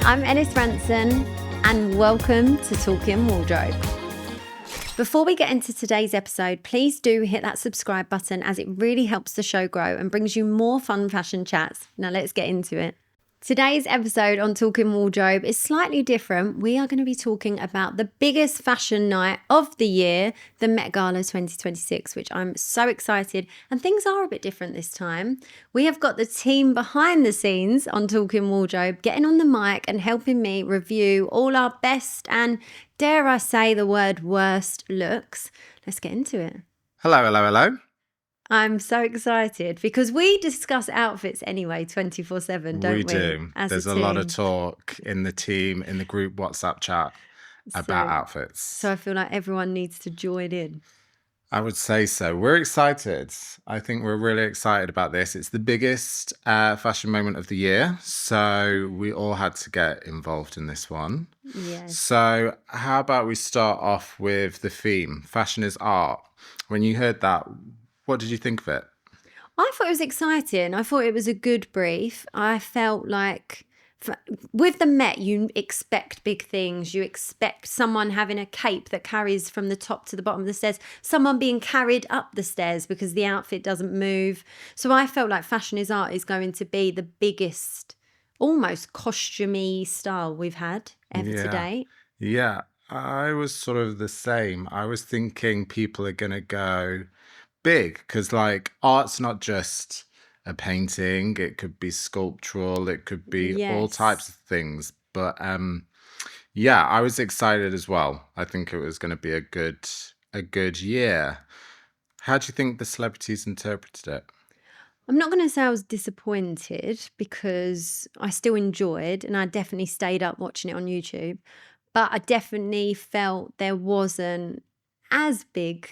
I'm Ennis Ranson, and welcome to Talking Wardrobe. Before we get into today's episode, please do hit that subscribe button as it really helps the show grow and brings you more fun fashion chats. Now let's get into it. Today's episode on Talking Wardrobe is slightly different. We are going to be talking about the biggest fashion night of the year, the Met Gala 2026, which I'm so excited. And things are a bit different this time. We have got the team behind the scenes on Talking Wardrobe getting on the mic and helping me review all our best and, dare I say the word, worst looks. Let's get into it. Hello. I'm so excited because we discuss outfits anyway 24/7, don't we? We do. There's a lot of talk in the team, in the group WhatsApp chat about outfits. So I feel like everyone needs to join in. I would say so. We're excited. I think we're really excited about this. It's the biggest fashion moment of the year. So we all had to get involved in this one. Yes. So how about we start off with the theme, fashion is art. When you heard that, what did you think of it? I thought it was exciting. I thought it was a good brief. I felt like with the Met, you expect big things. You expect someone having a cape that carries from the top to the bottom of the stairs, someone being carried up the stairs because the outfit doesn't move. So I felt like fashion is art is going to be the biggest, almost costumey style we've had ever to date. Yeah, I was sort of the same. I was thinking people are going to go big because like art's not just a painting, it could be sculptural, it could be all types of things, but I was excited as well. I think it was going to be a good year. How do you think the celebrities interpreted it? I'm not going to say I was disappointed because I still enjoyed and I definitely stayed up watching it on YouTube, but I definitely felt there wasn't as big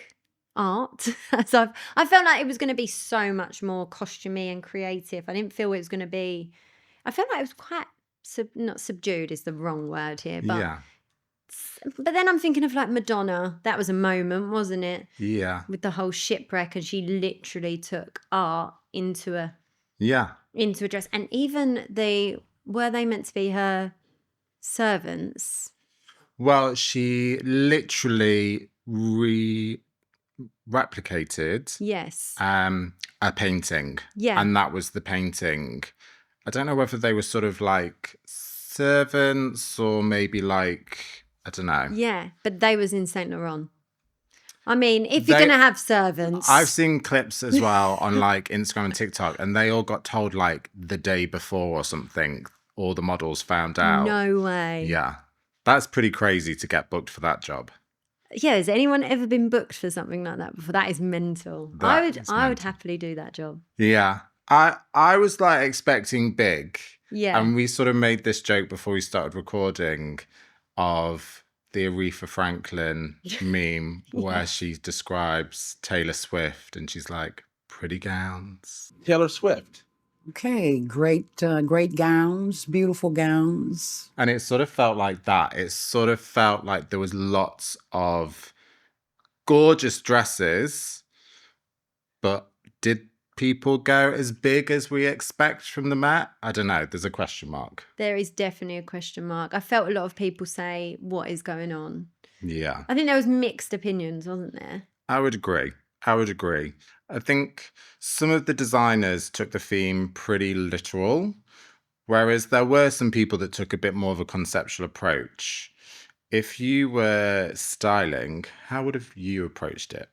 art. So I felt like it was going to be so much more costumey and creative. I didn't feel it was going to be, I felt like it was quite, not subdued is the wrong word here, but then I'm thinking of like Madonna. That was a moment, wasn't it? Yeah. With the whole shipwreck, and she literally took art into a dress. And even were they meant to be her servants? Well, she literally replicated a painting, and that was the painting. I don't know whether they were sort of like servants or maybe like, I don't know, but they was in Saint Laurent. I mean, if you're gonna have servants, I've seen clips as well on like Instagram and TikTok, and they all got told like the day before or something, all the models found out. No way. Yeah, that's pretty crazy to get booked for that job. Yeah, has anyone ever been booked for something like that before? That is mental. I would happily do that job. Yeah. I was like expecting big. Yeah. And we sort of made this joke before we started recording of the Aretha Franklin meme where she describes Taylor Swift and she's like, pretty gowns. Taylor Swift. Okay, great gowns, beautiful gowns. And it sort of felt like that. It sort of felt like there was lots of gorgeous dresses, but did people go as big as we expect from the Met? I don't know. There's a question mark. There is definitely a question mark. I felt a lot of people say, what is going on? Yeah. I think there was mixed opinions, wasn't there? I would agree. I think some of the designers took the theme pretty literal, whereas there were some people that took a bit more of a conceptual approach. If you were styling, how would have you approached it?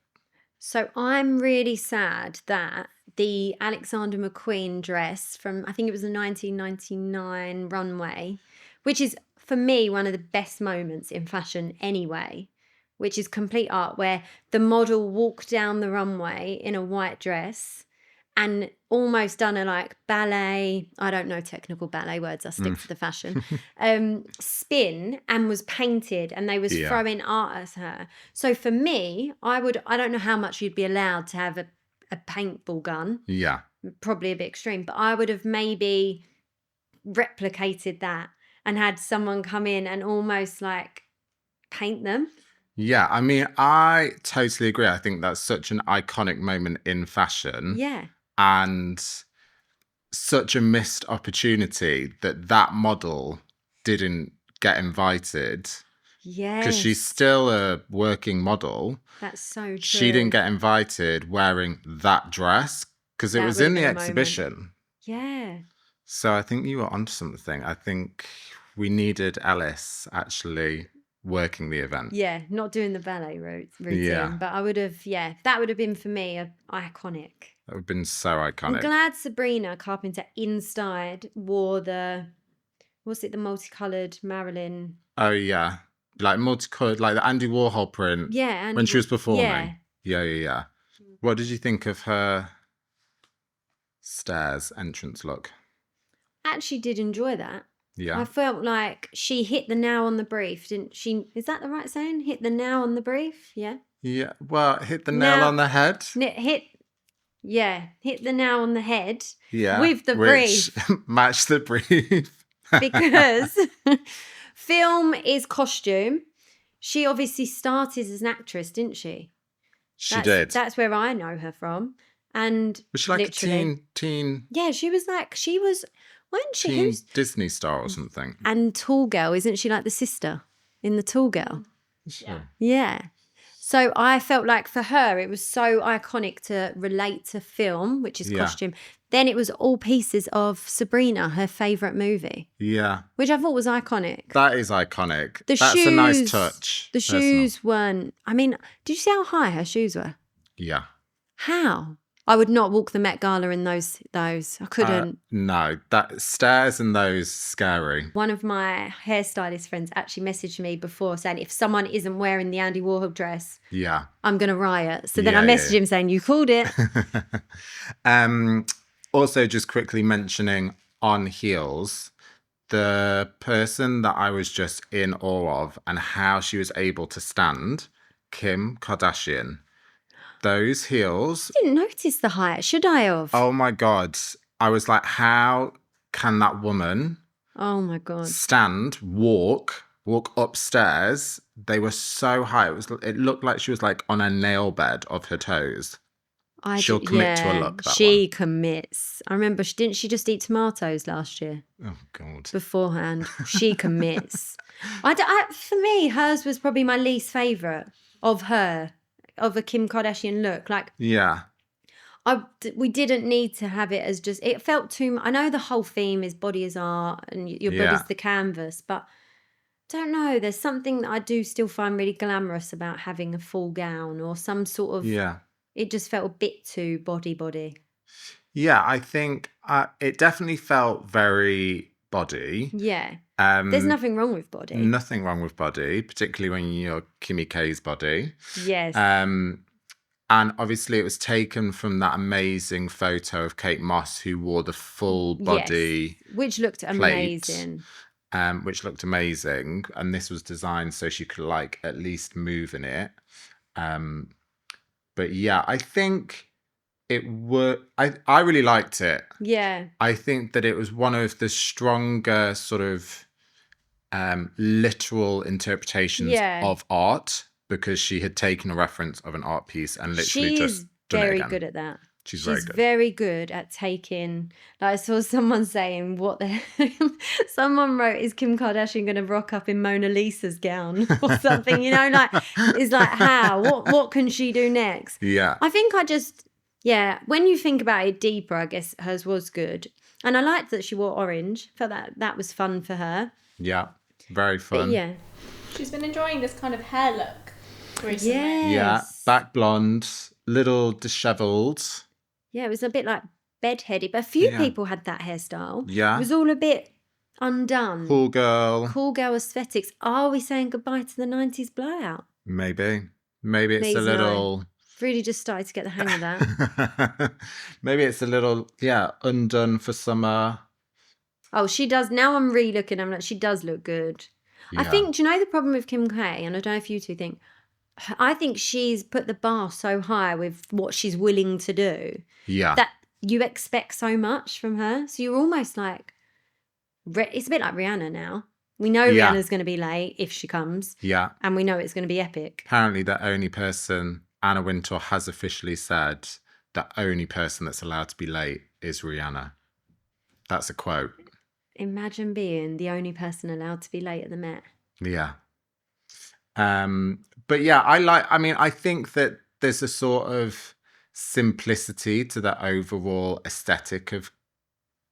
So I'm really sad that the Alexander McQueen dress from, I think it was the 1999 runway, which is for me one of the best moments in fashion anyway, which is complete art, where the model walked down the runway in a white dress and almost done a like ballet, I don't know technical ballet words, I stick to the fashion, spin, and was painted, and they was throwing art at her. So for me, I don't know how much you'd be allowed to have a paintball gun. Yeah. Probably a bit extreme, but I would have maybe replicated that and had someone come in and almost like paint them. Yeah, I mean, I totally agree. I think that's such an iconic moment in fashion. Yeah. And such a missed opportunity that model didn't get invited Yes. because she's still a working model. That's so true. She didn't get invited wearing that dress because it That was would in have the been a moment. exhibition. Yeah. So I think you were onto something. I think we needed Ellis actually working the event. Yeah, not doing the ballet routine. Yeah. But I would have, that would have been for me iconic. That would have been so I'm iconic. glad Sabrina Carpenter inside wore the multicolored Marilyn. Oh, yeah. Like multicolored, like the Andy Warhol print. Yeah. When she was performing. Yeah. Yeah. What did you think of her stairs entrance look? Actually did enjoy that. Yeah. I felt like she hit the nail on the brief, didn't she? Is that the right saying? Hit the nail on the brief? Yeah. Yeah. Well, hit the nail on the head. Hit the nail on the head. Yeah. With the brief. Match the brief. Because film is costume. She obviously started as an actress, didn't she? She did. That's where I know her from. And was she like a teen? Yeah, she was, wasn't she? Teen Disney star or something. And Tall Girl, isn't she like the sister in the Tall Girl? Sure. Yeah. So I felt like for her, it was so iconic to relate to film, which is costume. Then it was all pieces of Sabrina, her favourite movie. Yeah. Which I thought was iconic. That is iconic. That's a nice touch. The shoes weren't, did you see how high her shoes were? Yeah. How? I would not walk the Met Gala in those. I couldn't. No, that stairs and those scary. One of my hairstylist friends actually messaged me before saying, if someone isn't wearing the Andy Warhol dress, I'm going to riot. So then I messaged him saying, you called it. Also, just quickly mentioning on heels, the person that I was just in awe of and how she was able to stand, Kim Kardashian. Those heels. I didn't notice the height. Should I have? Oh my God. I was like, how can that woman stand, walk upstairs? They were so high. It looked like she was like on a nail bed of her toes. She'll commit to a look. She commits. I remember, didn't she just eat tomatoes last year? Oh God. Beforehand. She commits. For me, hers was probably my least favourite of her. Of a Kim Kardashian look. We didn't need to have it as just, it felt too much. I know the whole theme is body is art and your body's the canvas, but I don't know, there's something that I do still find really glamorous about having a full gown or some sort of, it just felt a bit too body. Yeah, I think it definitely felt very body. Yeah. There's nothing wrong with body. Nothing wrong with body, particularly when you're Kimmy K's body. Yes. And obviously it was taken from that amazing photo of Kate Moss who wore the full body. Yes, which looked amazing. Which looked amazing. And this was designed so she could at least move in it. But yeah, I think I really liked it. Yeah. I think that it was one of the stronger sort of literal interpretations of art because she had taken a reference of an art piece and literally just done it again. She's very good at that. She's very good at taking, I saw someone saying, someone wrote, is Kim Kardashian going to rock up in Mona Lisa's gown or something, it's like, how? What can she do next? Yeah. I think when you think about it deeper, I guess hers was good. And I liked that she wore orange. Felt that was fun for her. Yeah, very fun. But yeah. She's been enjoying this kind of hair look recently. Yes. Yeah, back blonde, little dishevelled. Yeah, it was a bit like bedheaded, but a few people had that hairstyle. Yeah. It was all a bit undone. Cool girl. Cool girl aesthetics. Are we saying goodbye to the 90s blowout? Maybe it's a little... Really just started to get the hang of that. Maybe it's a little, undone for summer. Oh, she does. Now I'm re-looking. I'm like, she does look good. Yeah. I think, do you know the problem with Kim K? And I don't know if you two think, I think she's put the bar so high with what she's willing to do. Yeah. That you expect so much from her. So you're almost like, it's a bit like Rihanna now. We know Rihanna's going to be late if she comes. Yeah. And we know it's going to be epic. Apparently the only person, Anna Wintour has officially said, the only person that's allowed to be late is Rihanna. That's a quote. Imagine being the only person allowed to be late at the Met. Yeah. But yeah, I think that there's a sort of simplicity to the overall aesthetic of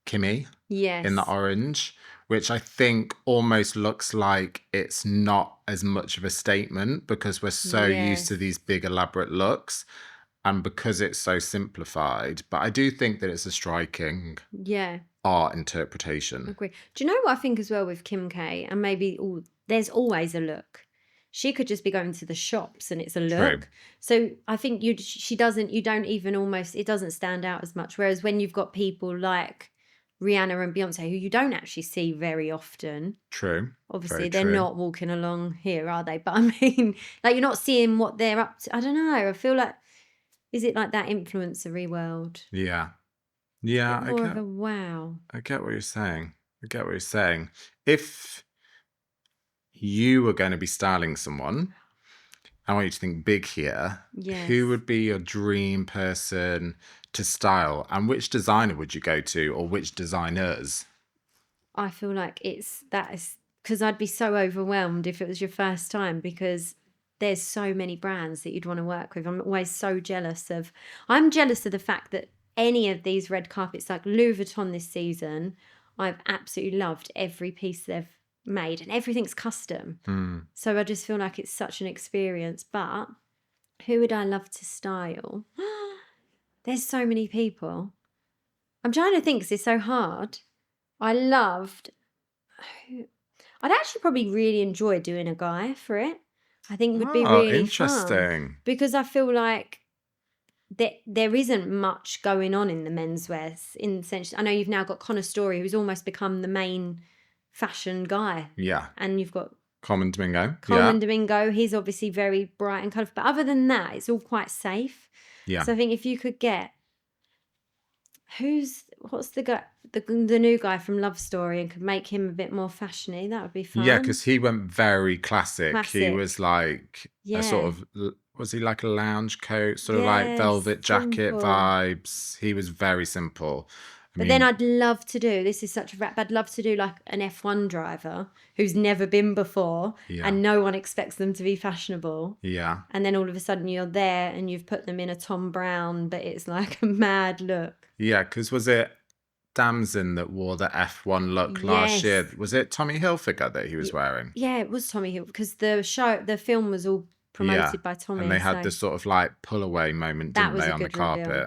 Kimmy in the Yes. orange, which I think almost looks like it's not as much of a statement because we're so used to Yes. these big elaborate looks and because it's so simplified. But I do think that it's a striking Yeah. art interpretation. Agree. Do you know what I think as well with Kim K? And maybe there's always a look. She could just be going to the shops and it's a look. So I think you don't even almost, it doesn't stand out as much. Whereas when you've got people like Rihanna and Beyonce, who you don't actually see very often. True. Obviously, Very they're true. not walking along here, are they? But I mean, like you're not seeing what they're up to. I don't know. I feel like, is it like that influencery world? Yeah. Yeah, More of a wow. I get what you're saying. If you were going to be styling someone, I want you to think big here. Yes. Who would be your dream person to style? And which designer would you go to or which designers? I feel like that is because I'd be so overwhelmed if it was your first time because there's so many brands that you'd want to work with. I'm always so jealous of the fact that any of these red carpets, like Louis Vuitton this season, I've absolutely loved every piece they've made and everything's custom. So I just feel like it's such an experience. But who would I love to style? There's so many people. I'm trying to think because it's so hard. I'd actually probably really enjoy doing a guy for it. I think it would be really interesting. fun because I feel like there isn't much going on in the menswear. In the sense, I know you've now got Connor Story, who's almost become the main fashion guy. Yeah. And you've got Common Domingo. Domingo. He's obviously very bright and colourful. But other than that, it's all quite safe. Yeah. So I think if you could get what's the guy, the new guy from Love Story, and could make him a bit more fashiony, that would be fun. Yeah, because he went very classic. He was like a sort of, was he like a lounge coat, sort of like velvet jacket vibes? He was very simple. But then I'd love to do, this is such a rap, I'd love to do like an F1 driver who's never been before and no one expects them to be fashionable. Yeah. And then all of a sudden you're there and you've put them in a Tom Brown, but it's like a mad look. Yeah, because was it Damson that wore the F1 look last year? Was it Tommy Hilfiger that he was wearing? Yeah, it was Tommy Hilfiger because the film was all promoted by Tommy. And they had this sort of like pull away moment, didn't they, on the carpet? Reveal.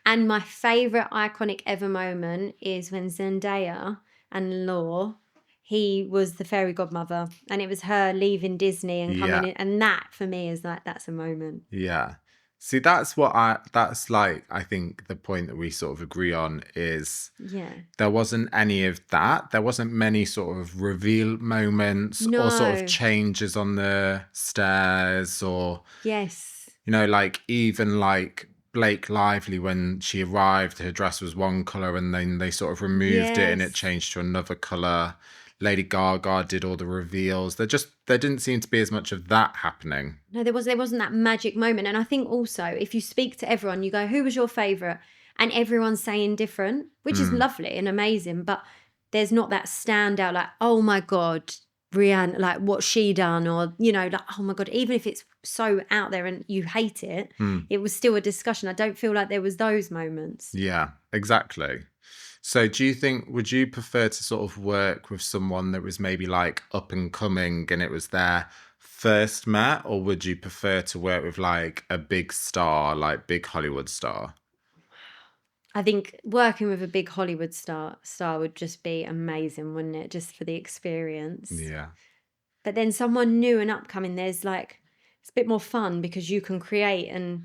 And my favourite iconic ever moment is when Zendaya and Law, he was the fairy godmother and it was her leaving Disney and coming in. And that for me is like, that's a moment. Yeah. See, that's like, I think the point that we sort of agree on is there wasn't any of that. There wasn't many sort of reveal moments or sort of changes on the stairs or, you know, like even like Blake Lively, when she arrived, her dress was one colour and then they sort of removed it and it changed to another colour. Lady Gaga did all the reveals. There didn't seem to be as much of that happening. No, there wasn't that magic moment. And I think also if you speak to everyone, you go, who was your favourite? And everyone's saying different, which is lovely and amazing. But there's not that standout like, oh my God, Rihanna, like what she done, or, you know, like, oh my God, even if it's so out there and you hate it, it was still a discussion. I don't feel like there was those moments. Yeah, exactly. So do you think, would you prefer to sort of work with someone that was maybe like up and coming and it was their first Met, or would you prefer to work with like a big star, like big Hollywood star? I think working with a big Hollywood star would just be amazing, wouldn't it? Just for the experience. Yeah. But then someone new and upcoming, there's like, it's a bit more fun because you can create a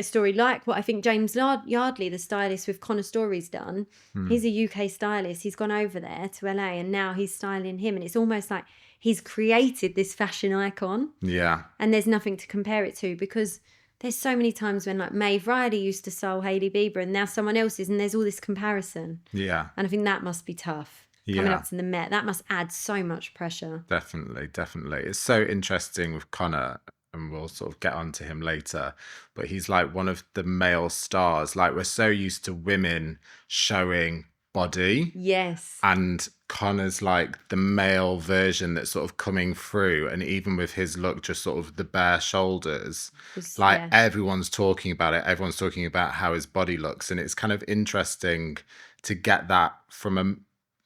story like what I think James Yardley, the stylist with Connor Story's done. He's a UK stylist. He's gone over there to LA and now he's styling him. And it's almost like he's created this fashion icon. Yeah. And there's nothing to compare it to because there's so many times when like Maeve Riley used to style Hailey Bieber and now someone else is, and there's all this comparison. Yeah. And I think that must be tough. Coming up to the Met, that must add so much pressure. Definitely. It's so interesting with Connor, and we'll sort of get onto him later, but he's like one of the male stars. Like we're so used to women showing body. Yes. And Connor's like the male version that's sort of coming through. And even with his look, just sort of the bare shoulders, like Yeah. everyone's talking about it. Everyone's talking about how his body looks. And it's kind of interesting to get that from a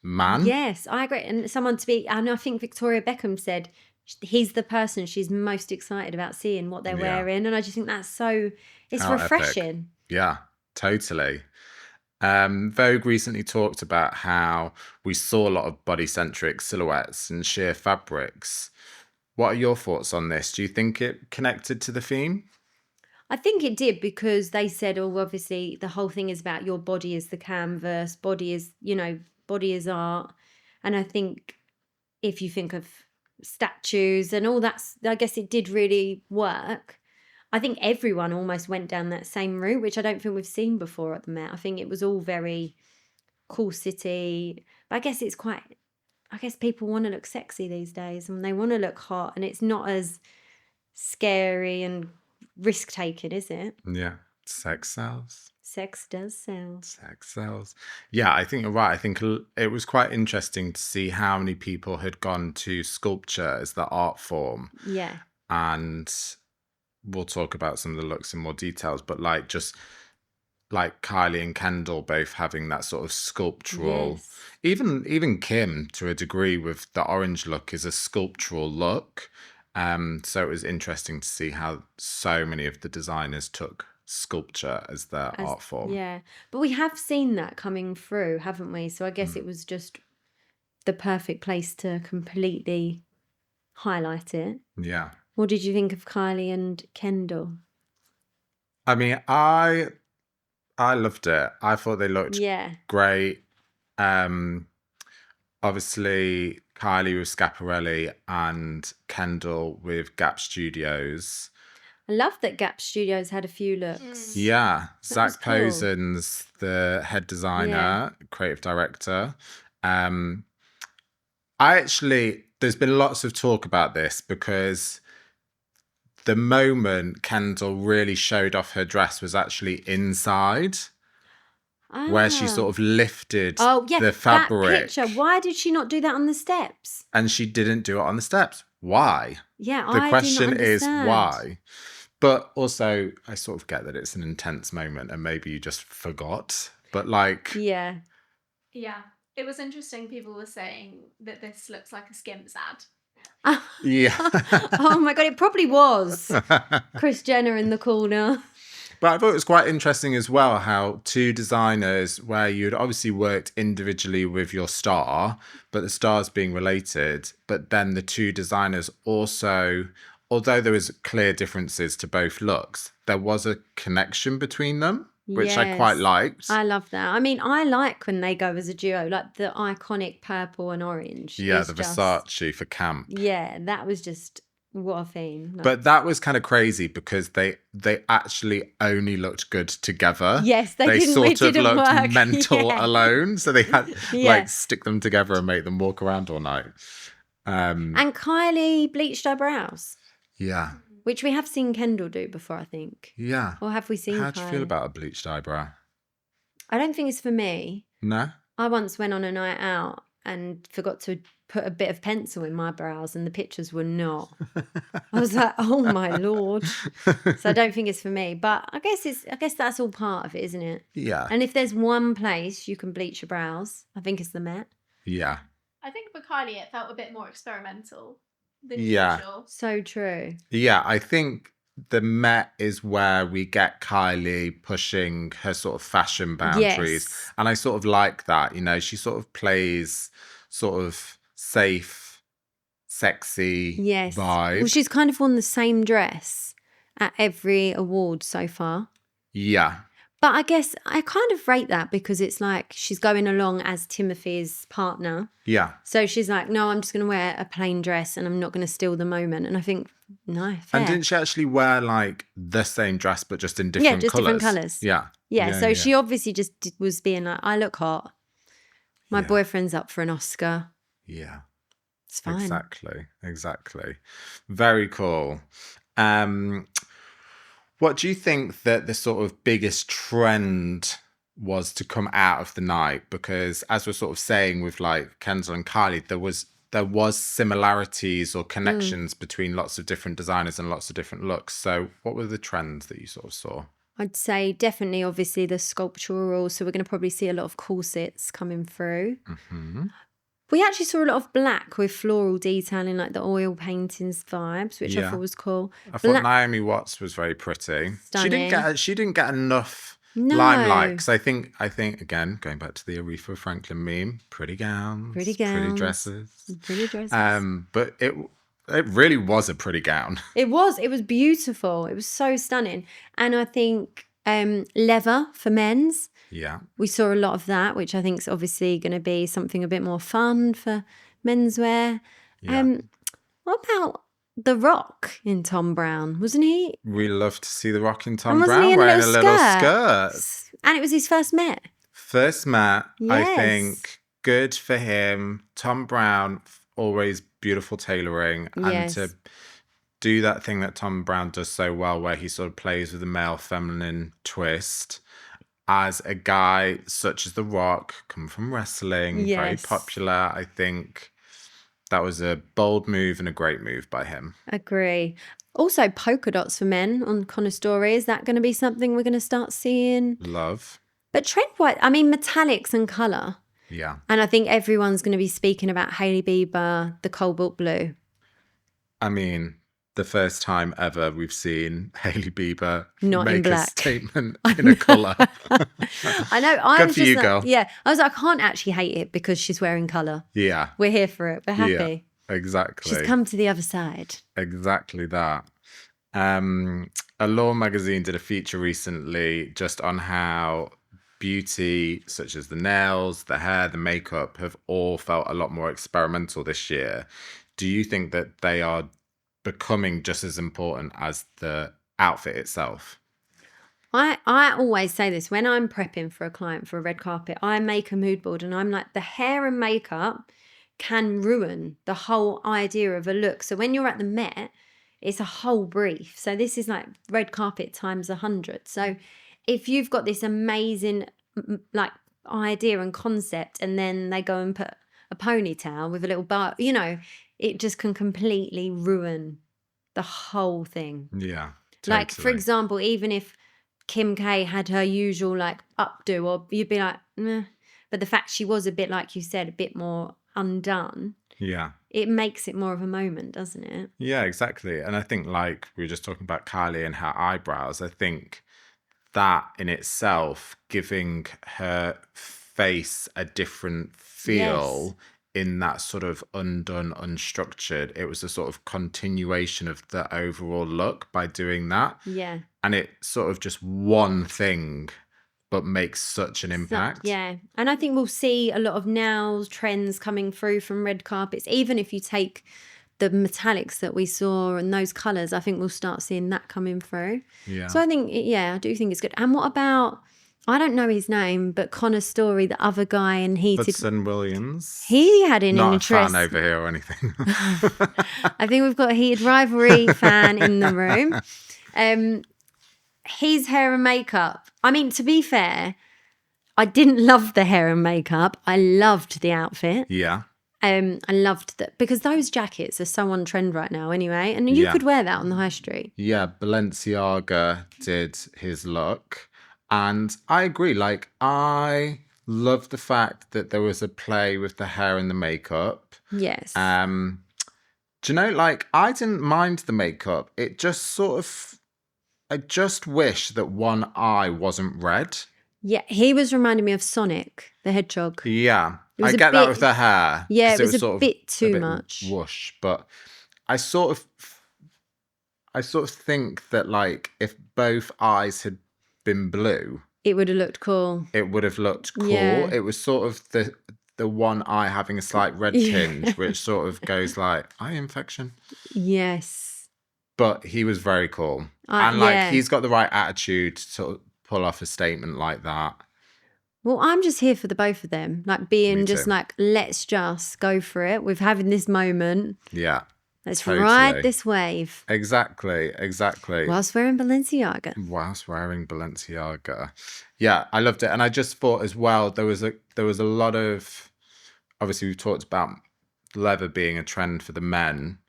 man. Yes, I agree. And and I think Victoria Beckham said he's the person she's most excited about seeing what they're Yeah. wearing. And I just think it's How epic. refreshing. Yeah, totally. Vogue recently talked about how we saw a lot of body-centric silhouettes and sheer fabrics. What are your thoughts on this? Do you think it connected to the theme? I think it did, because they said, oh, obviously the whole thing is about your body is the canvas, body is art. And I think if you think of statues and all that, I guess it did really work. I think everyone almost went down that same route, which I don't think we've seen before at the Met. I think it was all very cool city. But I guess people want to look sexy these days and they want to look hot, and it's not as scary and risk-taking, is it? Yeah. Sex sells. Sex does sell. Sex sells. Yeah, I think you're right. I think it was quite interesting to see how many people had gone to sculpture as the art form. Yeah. And we'll talk about some of the looks in more details, but like just like Kylie and Kendall both having that sort of sculptural, Yes. even Kim to a degree with the orange look is a sculptural look. So it was interesting to see how so many of the designers took sculpture as their art form. Yeah. But we have seen that coming through, haven't we? So I guess it was just the perfect place to completely highlight it. Yeah. What did you think of Kylie and Kendall? I mean, I loved it. I thought they looked Yeah. great. Obviously Kylie with Schiaparelli and Kendall with Gap Studios. I love that Gap Studios had a few looks. Yeah, was Zach cool. Posen's the head designer, creative director. There's been lots of talk about this because the moment Kendall really showed off her dress was actually inside, where she sort of lifted the fabric. That picture. Why did she not do that on the steps? And she didn't do it on the steps. Why? Yeah, The I question didn't is understand. why? But also, I sort of get that it's an intense moment and maybe you just forgot. But like... Yeah. Yeah. It was interesting. People were saying that this looks like a Skims ad. Yeah. Oh my God, it probably was. Kris Jenner in the corner. But I thought it was quite interesting as well how two designers, where you'd obviously worked individually with your star, but the stars being related, but then the two designers also, although there was clear differences to both looks, there was a connection between them, which I quite liked. I love that. I mean, I like when they go as a duo, like the iconic purple and orange. Yeah, the Versace for camp. Yeah, that was just... what a theme. But that was kind of crazy because they actually only looked good together. Yes, they didn't, sort it of didn't looked work. mental Yeah. alone. So they had Yeah. like stick them together and make them walk around all night. And Kylie bleached her brows, Yeah. which we have seen Kendall do before, I think. Yeah. Or have we seen How do you Kylie? feel about a bleached eyebrow? I don't think it's for me. No? I once went on a night out and forgot to put a bit of pencil in my brows, and the pictures were not. I was like, oh my Lord. So I don't think it's for me. But I guess that's all part of it, isn't it? Yeah. And if there's one place you can bleach your brows, I think it's the Met. Yeah. I think for Kylie, it felt a bit more experimental than Yeah. usual. So true. Yeah, I think the Met is where we get Kylie pushing her sort of fashion boundaries. Yes. And I sort of like that, you know, she sort of plays sort of safe, sexy Yes. vibe. Well, she's kind of worn the same dress at every award so far. Yeah. But I guess I kind of rate that because it's like she's going along as Timothy's partner. Yeah. So she's like, no, I'm just going to wear a plain dress and I'm not going to steal the moment. And I think, no, fair. And didn't she actually wear like the same dress but just in different just colours? different colours. Yeah. Yeah, so she obviously just was being like, I look hot. My Yeah. boyfriend's up for an Oscar. Yeah. It's fine. Exactly. Very cool. What do you think that the sort of biggest trend was to come out of the night, because as we're sort of saying with like Kendall and Kylie, there was similarities or connections between lots of different designers and lots of different looks. So what were the trends that you sort of saw? I'd say definitely, obviously, the sculptural. So we're going to probably see a lot of corsets coming through. Mm-hmm. We actually saw a lot of black with floral detailing, like the oil paintings vibes, which I Yeah. thought was cool. I thought Naomi Watts was very pretty. Stunning. She didn't get enough No. limelight, because I think again, going back to the Aretha Franklin meme, pretty gowns, pretty dresses. Pretty dresses. But it really was a pretty gown. It was beautiful. It was so stunning. And I think leather for men's. Yeah. We saw a lot of that, which I think is obviously going to be something a bit more fun for menswear. Yeah. What about The Rock in Tom Brown? Wasn't he? We love to see The Rock in Tom And wasn't Brown he in wearing a little skirt. And it was his first Met. First Met, I Yes. think, good for him. Tom Brown, always beautiful tailoring. Yes. And to do that thing that Tom Brown does so well, where he sort of plays with a male feminine twist. As a guy such as The Rock, come from wrestling, very Yes. popular, I think that was a bold move and a great move by him. Agree. Also, polka dots for men on Connor Story. Is that going to be something we're going to start seeing? Love. But trend-wise, I mean, metallics and colour. Yeah. And I think everyone's going to be speaking about Hailey Bieber, the cobalt blue. I mean, the first time ever we've seen Hailey Bieber Not in make a black. statement in a colour. I know. I'm Good for just you, like, girl. Yeah. I was like, I can't actually hate it because she's wearing colour. Yeah, We're here for it. We're happy. exactly. She's come to the other side. Exactly that. Allure magazine did a feature recently just on how beauty, such as the nails, the hair, the makeup, have all felt a lot more experimental this year. Do you think that they are becoming just as important as the outfit itself? I always say this when I'm prepping for a client for a red carpet, I make a mood board and I'm like, the hair and makeup can ruin the whole idea of a look. So when you're at the Met, it's a whole brief. So this is like red carpet times 100. So if you've got this amazing like idea and concept and then they go and put a ponytail with a little bar, you know, it just can completely ruin the whole thing. Yeah. Like, for totally. example, even if Kim K had her usual like updo, or you'd be like, meh. But the fact she was a bit, like you said, a bit more undone, Yeah. it makes it more of a moment, doesn't it? Yeah, exactly. And I think, like we were just talking about Kylie and her eyebrows, I think that in itself, giving her face a different feel in that sort of undone, unstructured, it was a sort of continuation of the overall look by doing that. Yeah. And it sort of just one thing, but makes such an impact. Yeah. And I think we'll see a lot of now trends coming through from red carpets. Even if you take the metallics that we saw and those colours, I think we'll start seeing that coming through. Yeah. So I think, I do think it's good. And what about, I don't know his name, but Connor Story, the other guy in Heated. Hudson Williams. He had an Not interest. a fan over here or anything. I think we've got a Heated Rivalry fan in the room. His hair and makeup. I mean, to be fair, I didn't love the hair and makeup. I loved the outfit. Yeah. I loved that because those jackets are so on trend right now anyway. And you Yeah. could wear that on the high street. Yeah, Balenciaga did his look. And I agree. Like, I love the fact that there was a play with the hair and the makeup. Yes. Do you know, like, I didn't mind the makeup. It just sort of, I just wish that one eye wasn't red. Yeah, he was reminding me of Sonic, the Hedgehog. Yeah. It was I a get that bit- with the hair. Yeah, 'cause it was a sort of bit too much. Whoosh. But I sort of think that, like, if both eyes had been blue, It would have looked cool. it would have looked cool. Yeah. It was sort of the one eye having a slight red Yeah. tinge, which sort of goes like, eye infection. Yes. But he was very cool. And like, yeah. he's got the right attitude to sort of pull off a statement like that. Well, I'm just here for the both of them. Like Me being too. just like, let's just go for it with having this moment. Yeah. Let's Totally. ride this wave Exactly. whilst wearing Balenciaga. Whilst wearing Balenciaga. Yeah, I loved it. And I just thought as well, there was a lot of, obviously we've talked about leather being a trend for the men,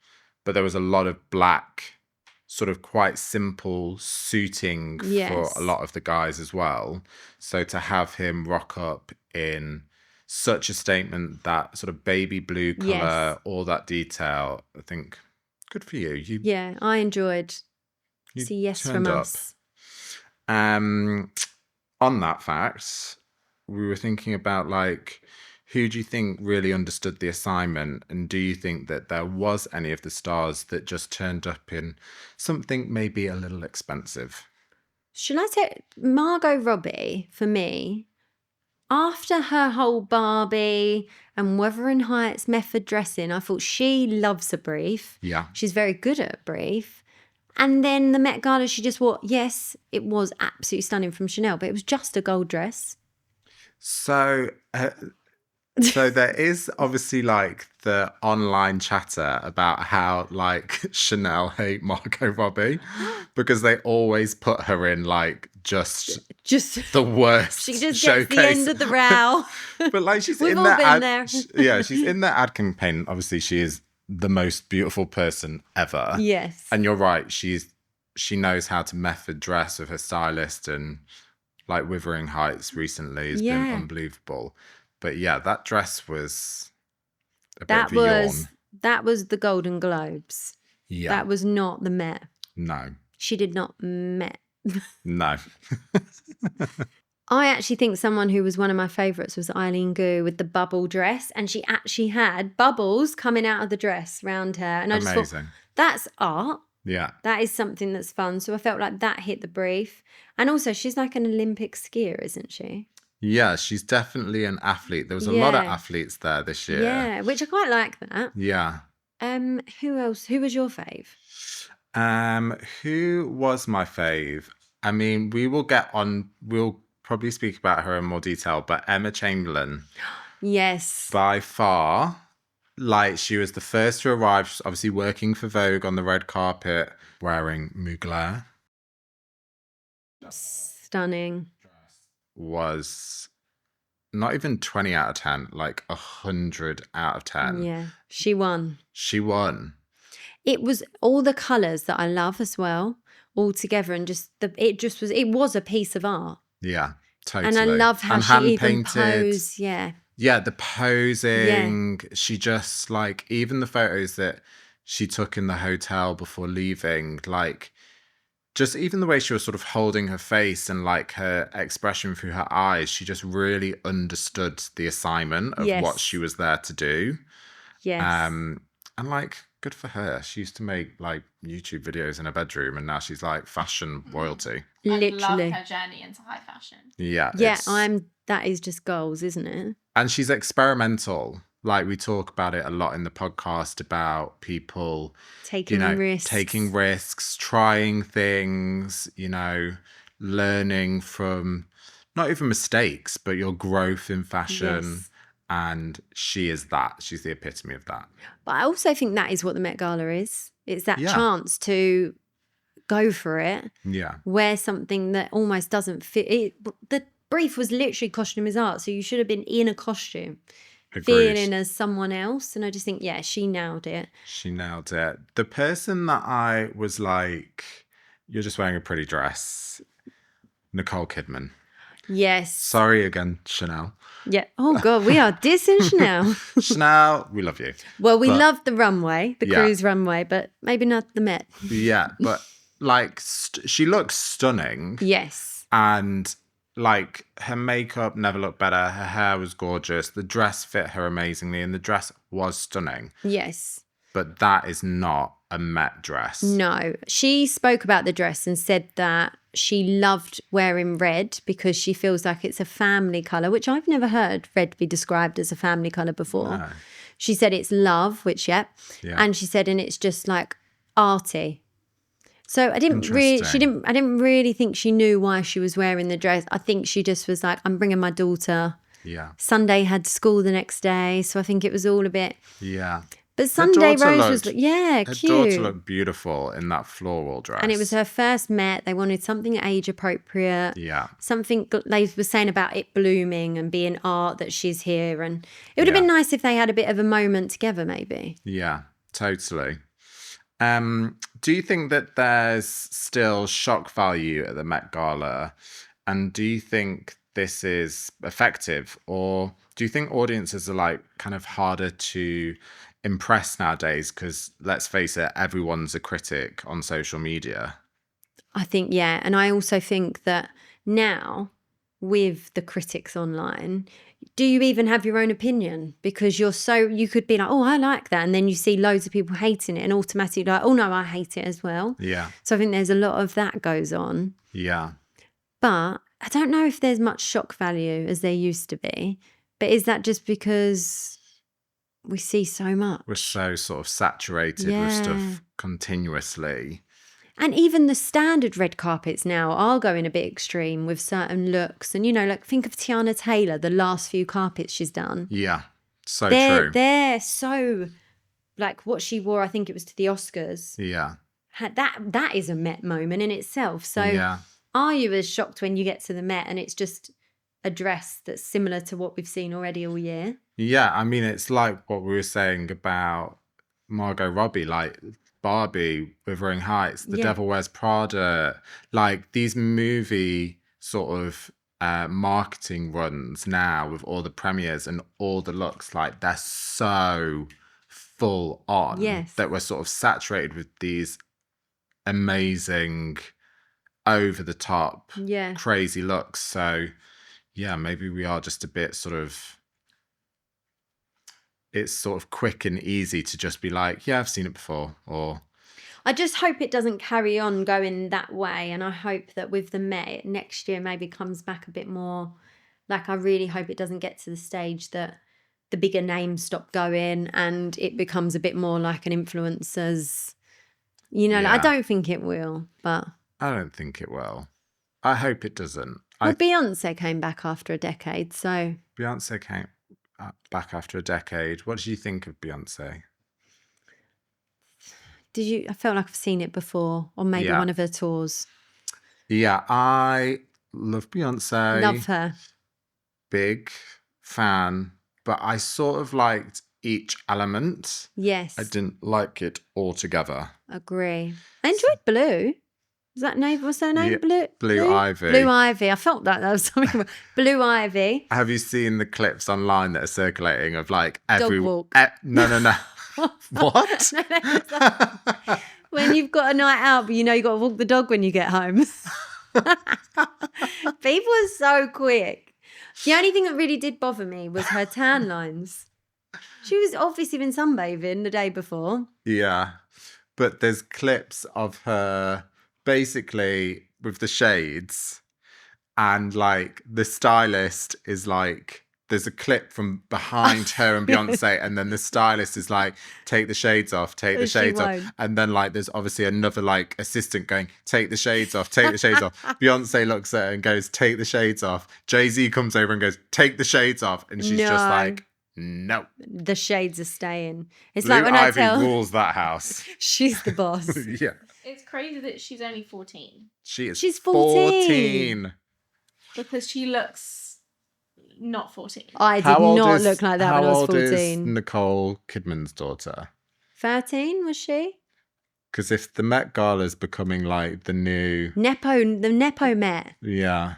but there was a lot of black, sort of quite simple suiting for a lot of the guys as well. So to have him rock up in such a statement, that sort of baby blue color, all that detail, I think good for you. Yeah, I enjoyed. You See, yes turned from up. us. On that fact, we were thinking about like, who do you think really understood the assignment? And do you think that there was any of the stars that just turned up in something maybe a little expensive? Should I say Margot Robbie, for me, after her whole Barbie and Wuthering Heights method dressing, I thought she loves a brief. Yeah. She's very good at a brief. And then the Met Gala, she just wore, yes, it was absolutely stunning from Chanel, but it was just a gold dress. So there is obviously like the online chatter about how like Chanel hate Margot Robbie because they always put her in like just the worst She just showcase. gets the end of the row. But like she's We've in all that been ad, there. yeah, she's in that ad campaign. Obviously, she is the most beautiful person ever. Yes. And you're right. She knows how to method dress with her stylist, and like Wuthering Heights recently has been unbelievable. But yeah, that dress was a bit of a yawn. That was the Golden Globes. Yeah. That was not the Met. No. She did not Met. No. I actually think someone who was one of my favourites was Eileen Gu with the bubble dress, and she actually had bubbles coming out of the dress around her. And I just thought, that's art. Yeah. That is something that's fun. So I felt like that hit the brief. And also, she's like an Olympic skier, isn't she? Yeah, she's definitely an athlete. There was a lot of athletes there this year. Yeah, which I quite like that. Yeah. Who else? Who was your fave? Who was my fave? I mean, we'll probably speak about her in more detail, but Emma Chamberlain. Yes. By far, like she was the first to arrive. She's obviously working for Vogue on the red carpet, wearing Mugler. Stunning. Was not even 20 out of 10, like 100 out of 10. Yeah, she won. It was all the colours that I love as well, all together, and it was a piece of art. Yeah, totally. And I love how she even posed. Yeah, the posing. Yeah. She just like, even the photos that she took in the hotel before leaving, like just even the way she was sort of holding her face and like her expression through her eyes, she just really understood the assignment of what she was there to do. Yes. And like, good for her. She used to make like YouTube videos in her bedroom, and now she's like fashion royalty. Literally. I love her journey into high fashion. Yeah. Yeah, that is just goals, isn't it? And she's experimental. Like we talk about it a lot in the podcast about people taking risks, trying things, learning from not even mistakes, but your growth in fashion. Yes. And she is that. She's the epitome of that. But I also think that is what the Met Gala is. It's that chance to go for it. Yeah. Wear something that almost doesn't fit. The brief was literally costume is art. So you should have been in a costume. Agreed. Feeling as someone else. And I just think, she nailed it. The person that I was like, you're just wearing a pretty dress, Nicole Kidman. Yes. Sorry again, Chanel. Yeah. Oh, God, we are dissing Chanel. Chanel, we love you. Well, we love the runway, the cruise runway, but maybe not the Met. Yeah, but like she looks stunning. Yes. And like her makeup never looked better. Her hair was gorgeous. The dress fit her amazingly, and the dress was stunning. Yes. But that is not a Met dress. No. She spoke about the dress and said that she loved wearing red because she feels like it's a family colour, which I've never heard red be described as a family colour before. No. She said it's love, which, and she said, and it's just like arty. So I didn't really think she knew why she was wearing the dress. I think she just was like, I'm bringing my daughter. Yeah. Sunday had school the next day. So I think it was all a bit. Yeah. But Sunday daughter Rose was, looked- yeah, Her cute. daughter looked beautiful in that floral dress. And it was her first Met. They wanted something age appropriate. Yeah. Something they were saying about it blooming and being art that she's here. And it would have Yeah. been nice if they had a bit of a moment together, maybe. Yeah, totally. Do you think that there's still shock value at the Met Gala? And do you think this is effective? Or do you think audiences are like kind of harder to impress nowadays? Because let's face it, everyone's a critic on social media. I think, yeah. And I also think that now with the critics online, do you even have your own opinion? Because you could be like, oh, I like that. And then you see loads of people hating it and automatically like, oh, no, I hate it as well. Yeah. So I think there's a lot of that goes on. Yeah. But I don't know if there's much shock value as there used to be. But is that just because we see so much? We're so sort of saturated with Yeah. stuff continuously. And even the standard red carpets now are going a bit extreme with certain looks. And, like think of Tiana Taylor, the last few carpets she's done. Yeah. So They're true. they're so, like what she wore, I think it was to the Oscars. Yeah. That is a Met moment in itself. So Yeah. are you as shocked when you get to the Met and it's just a dress that's similar to what we've seen already all year? Yeah, I mean, it's like what we were saying about Margot Robbie, like Barbie, Wuthering Heights, The Yeah. Devil Wears Prada, like these movie sort of marketing runs now with all the premieres and all the looks, like they're so full on Yes. that we're sort of saturated with these amazing, over the top, Yeah. crazy looks. So yeah, maybe we are just a bit sort of, it's sort of quick and easy to just be like, yeah, I've seen it before. Or I just hope it doesn't carry on going that way. And I hope that with the Met next year maybe comes back a bit more. Like, I really hope it doesn't get to the stage that the bigger names stop going and it becomes a bit more like an influencer's, like, I Yeah. don't think it will, but. I don't think it will. I hope it doesn't. Well, Beyonce came back after a decade, so. Beyonce came back after a decade. What did you think of Beyonce? I felt like I've seen it before on maybe Yeah. one of her tours. Yeah, I love Beyonce. Love her. Big fan, but I sort of liked each element. Yes. I didn't like it altogether. Agree. I enjoyed Blue. Is that name? What's her name? Yeah, Blue Ivy. Blue Ivy. I felt that was something. Blue Ivy. Have you seen the clips online that are circulating of like every walk. No. What? When you've got a night out, but you've got to walk the dog when you get home. People are so quick. The only thing that really did bother me was her tan lines. She was obviously been sunbathing the day before. Yeah. But there's clips of her basically with the shades, and like the stylist is like, there's a clip from behind her and Beyonce, and then the stylist is like, take the shades off, take the But she shades off. won't. And then like there's obviously another like assistant going, take the shades off, take the shades off. Beyonce looks at her and goes, take the shades off. Jay-Z comes over and goes, take the shades off. And she's just No. like, no. The shades are staying. It's Blue like when Ivy I tell rules that house. she's the boss. Yeah. It's crazy that she's only 14 She's 14. because she looks not 14. I did How old not is- look like that when I was How old is 14. Nicole Kidman's daughter? 13 was she? Because if the Met Gala is becoming like the new, The Nepo Met. yeah,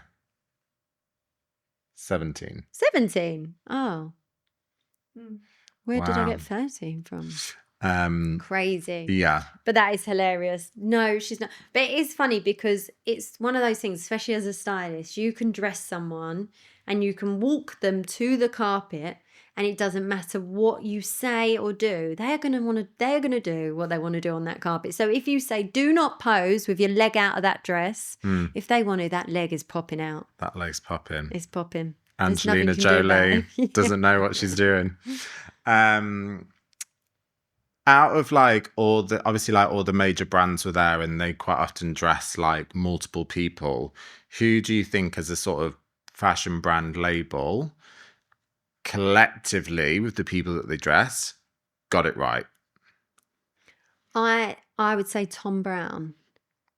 17. 17. Oh. Hmm. Where did I Wow. get 13 from? Crazy. Yeah, But that is hilarious. No, she's not. But it is funny because it's one of those things, especially as a stylist, you can dress someone and you can walk them to the carpet and it doesn't matter what you say or do. They're going to do what they want to do on that carpet. So if you say, do not pose with your leg out of that dress, if they want to, that leg is popping out. that leg's popping. It's popping. There's Angelina nothing you can do about Jolie it. doesn't know what she's doing. Out of like all the major brands were there, and they quite often dress like multiple people. Who do you think, as a sort of fashion brand label, collectively with the people that they dress, got it right? I would say Tom Brown,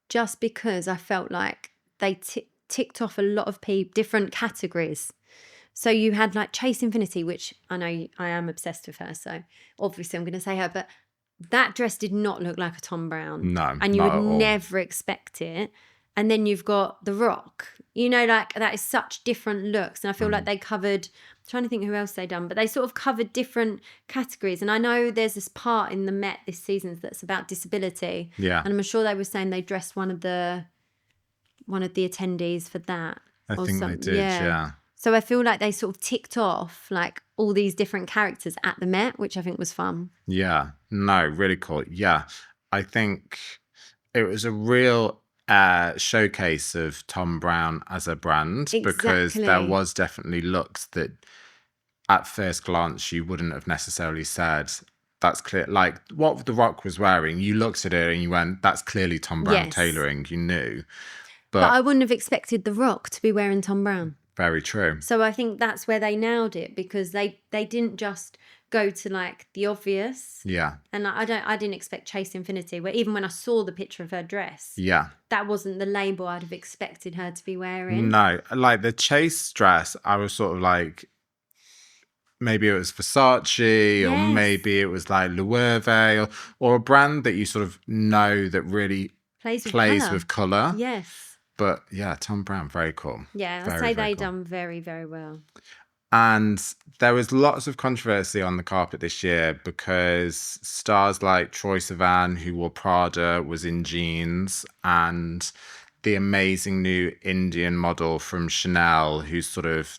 just because I felt like they ticked off a lot of different categories. So you had like Chase Infinity, which I know I am obsessed with her, so obviously I'm going to say her, but that dress did not look like a Tom Brown. No, And you not would at all. never expect it. And then you've got The Rock, you know, like that is such different looks. And I feel like they covered, I'm trying to think who else they done, but they sort of covered different categories. And I know there's this part in the Met this season that's about disability. Yeah. And I'm sure they were saying they dressed one of the attendees for that. I think they did, yeah. So I feel like they sort of ticked off like all these different characters at the Met, which I think was fun. Yeah, no, really cool. Yeah, I think it was a real showcase of Tom Brown as a brand, because there Exactly. was definitely looks that at first glance you wouldn't have necessarily said, that's clear. Like what The Rock was wearing, you looked at it and you went, that's clearly Tom Brown Yes. tailoring, you knew. But I wouldn't have expected The Rock to be wearing Tom Brown. Very true. So I think that's where they nailed it, because they didn't just go to like the obvious. Yeah. And I didn't expect Chase Infinity, where even when I saw the picture of her dress, Yeah. that wasn't the label I'd have expected her to be wearing. No, like the Chase dress, I was sort of like, maybe it was Versace, or Yes. maybe it was like Loewe, or a brand that you sort of know that really Plays plays with colour. Yes. But yeah, Tom Brown, very cool. Yeah, I'd Very, say very they cool. done very, very well. And there was lots of controversy on the carpet this year, because stars like Troye Sivan, who wore Prada, was in jeans, and the amazing new Indian model from Chanel, who's sort of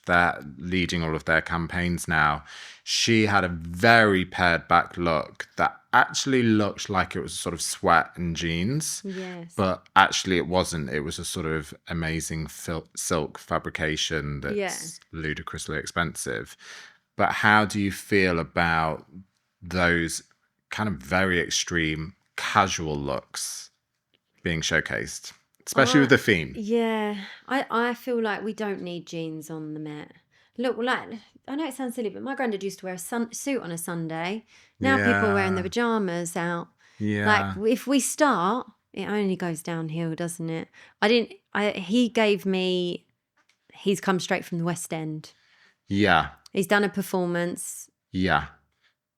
leading all of their campaigns now, she had a very pared back look that actually looked like it was sort of sweat and jeans. Yes. But actually it wasn't. It was a sort of amazing silk fabrication that's ludicrously expensive. But how do you feel about those kind of very extreme casual looks being showcased, especially with the theme? Yeah, I feel like we don't need jeans on the Met. Look, like, I know it sounds silly, but my granddad used to wear a suit on a Sunday. Now people are wearing their pajamas out. Yeah. Like, if we start, it only goes downhill, doesn't it? He gave me, he's come straight from the West End. Yeah. He's done a performance Yeah.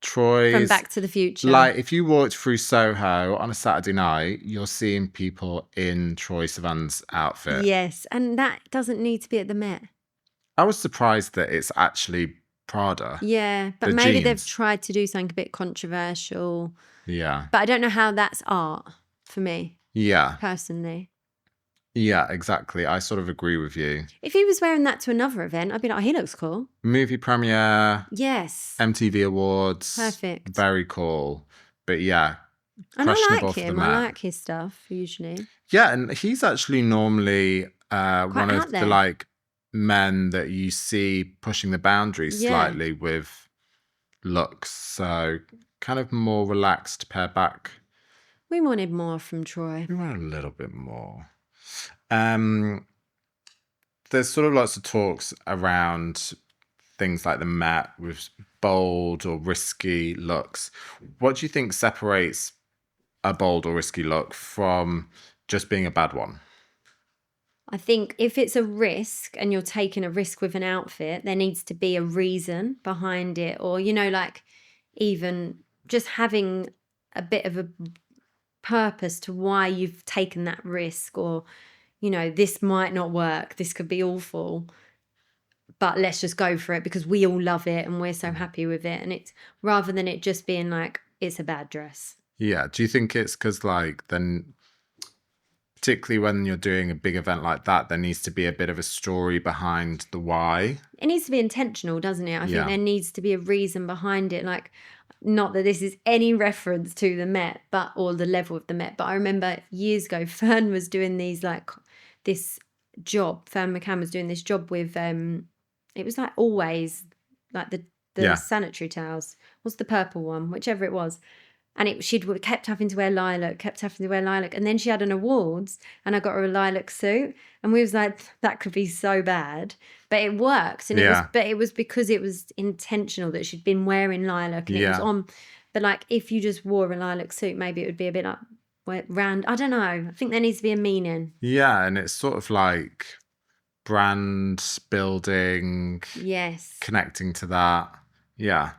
Troy's from Back to the Future. Like, if you walked through Soho on a Saturday night, you're seeing people in Troye Sivan's outfit. Yes, and that doesn't need to be at the Met. I was surprised that it's actually Prada. Yeah, but The maybe they've jeans. tried to do something a bit controversial. Yeah. But I don't know how that's art for me, Yeah. personally. Yeah, exactly. I sort of agree with you. If he was wearing that to another event, I'd be like, oh, he looks cool. Movie premiere, Yes. MTV Awards. Perfect. Very cool. But yeah, And I questionable like for the him. Met. I like his stuff, usually. Yeah, and he's actually normally one out of there. the like men that you see pushing the boundaries Yeah. slightly with looks. So kind of more relaxed, pared back. We wanted more from Troy. We want a little bit more. There's sort of lots of talks around things like the Met with bold or risky looks. What do you think separates a bold or risky look from just being a bad one? I think if it's a risk and you're taking a risk with an outfit, there needs to be a reason behind it. Or, you know, like even just having a bit of a purpose to why you've taken that risk, or, you know, this might not work, this could be awful, but let's just go for it because we all love it and we're so happy with it. And it's rather than it just being like, it's a bad dress. Yeah. Do you think it's because, like, then, particularly when you're doing a big event like that, there needs to be a bit of a story behind the why? It needs to be intentional, doesn't it? I Yeah. think there needs to be a reason behind it. Like, not that this is any reference to the Met, or the level of the Met, but I remember years ago, Fern was doing these, like, this job. Fern McCann was doing this job with, it was like Always, like the Yeah. sanitary towels. What's the purple one? Whichever it was. And she'd kept having to wear lilac, And then she had an awards and I got her a lilac suit. And we was like, that could be so bad. But it worked. And it was because it was intentional that she'd been wearing lilac and it was on. But like, if you just wore a lilac suit, maybe it would be a bit like round. I don't know. I think there needs to be a meaning. Yeah, and it's sort of like brand building. Yes. Connecting to that. Yeah.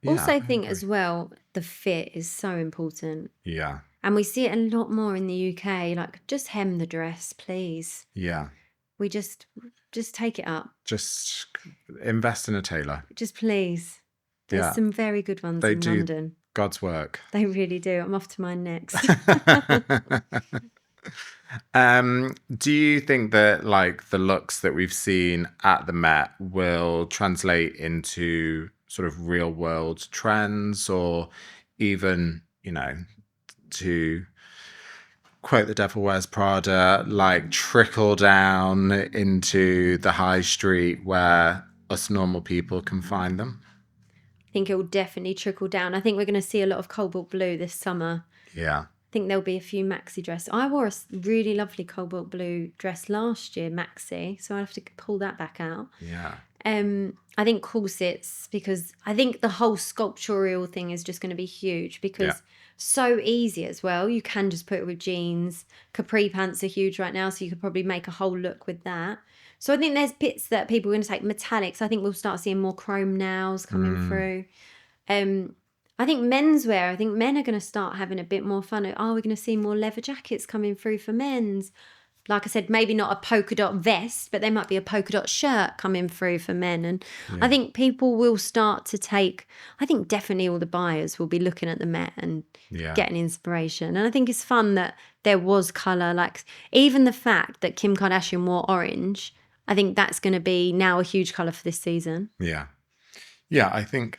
Also, I think as well, the fit is so important. Yeah. And we see it a lot more in the UK. Like, just hem the dress, please. Yeah. We just take it up. Just invest in a tailor. Just please. There's some very good ones in London. God's work. They really do. I'm off to mine next. Do you think that like the looks that we've seen at the Met will translate into sort of real world trends, or even, you know, to quote The Devil Wears Prada, like trickle down into the high street where us normal people can find them? I think it will definitely trickle down. I think we're going to see a lot of cobalt blue this summer. Yeah. I think there'll be a few maxi dresses. I wore a really lovely cobalt blue dress last year, maxi, so I'll have to pull that back out. Yeah. I think corsets, because I think the whole sculptural thing is just going to be huge, because so easy as well. You can just put it with jeans. Capri pants are huge right now, so you could probably make a whole look with that. So I think there's bits that people are going to take. Metallics, I think we'll start seeing more chrome nails coming through. I think menswear, I think men are going to start having a bit more fun. Are we going to see more leather jackets coming through for men's? Like I said, maybe not a polka dot vest, but there might be a polka dot shirt coming through for men. And I think people will start to take, I think definitely all the buyers will be looking at the Met and getting inspiration. And I think it's fun that there was colour. Like even the fact that Kim Kardashian wore orange, I think that's going to be now a huge colour for this season. Yeah. Yeah, I think